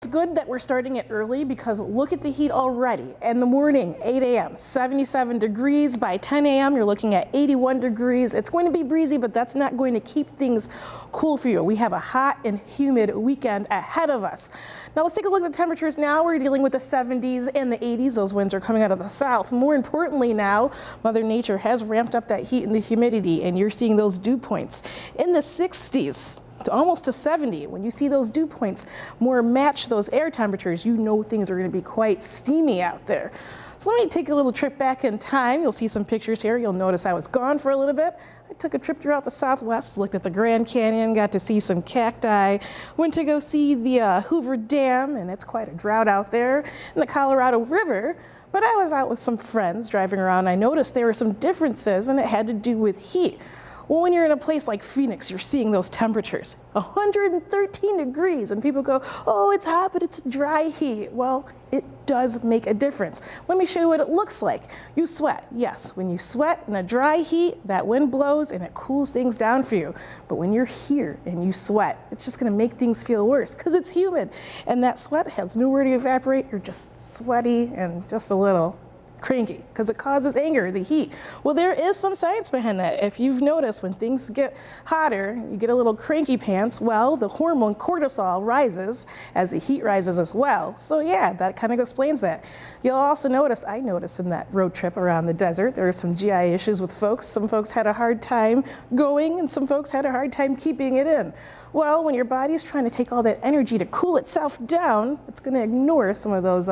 good that we're starting it early because look at the heat already. In the morning, 8 a.m., 77 degrees. By 10 a.m., you're looking at 81 degrees. It's going to be breezy, but that's not going to keep things cool for you. We have a hot and humid weekend ahead of us. Now let's take a look at the temperatures now. We're dealing with the 70s and the 80s. Those winds are coming out of the south. More importantly now, Mother Nature has ramped up that heat and the humidity, and you're seeing those dew points in the 60s. Almost to 70. When you see those dew points more match those air temperatures, you know things are going to be quite steamy out there. So let me take a little trip back in time. You'll see some pictures here. You'll notice I was gone for a little bit. I took a trip throughout the Southwest, looked at the Grand Canyon, got to see some cacti, went to go see the Hoover Dam, and it's quite a drought out there, and the Colorado River. But I was out with some friends driving around. I noticed there were some differences, and it had to do with heat. Well, when you're in a place like Phoenix, you're seeing those temperatures, 113 degrees, and people go, oh, it's hot, but it's dry heat. Well, it does make a difference. Let me show you what it looks like. You sweat. Yes, when you sweat in a dry heat, that wind blows and it cools things down for you. But when you're here and you sweat, it's just going to make things feel worse because it's humid. And that sweat has nowhere to evaporate. You're just sweaty and just a little cranky because it causes anger, the heat. Well, there is some science behind that. If you've noticed when things get hotter, you get a little cranky pants, well, the hormone cortisol rises as the heat rises as well. So yeah, that kind of explains that. You'll also notice, I noticed in that road trip around the desert, there were some GI issues with folks. Some folks had a hard time going and some folks had a hard time keeping it in. Well, when your body is trying to take all that energy to cool itself down, it's going to ignore some of those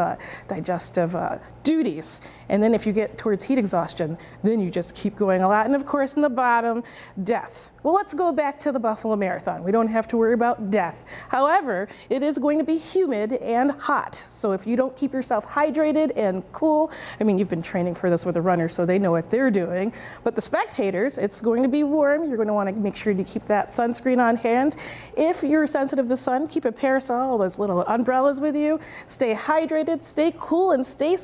digestive duties. And then if you get towards heat exhaustion, then you just keep going a lot. And of course, in the bottom, death. Well, let's go back to the Buffalo Marathon. We don't have to worry about death. However, it is going to be humid and hot. So if you don't keep yourself hydrated and cool, I mean, you've been training for this with a runner, so they know what they're doing. But the spectators, it's going to be warm. You're going to want to make sure to keep that sunscreen on hand. If you're sensitive to the sun, keep a parasol, those little umbrellas with you. Stay hydrated, stay cool, and stay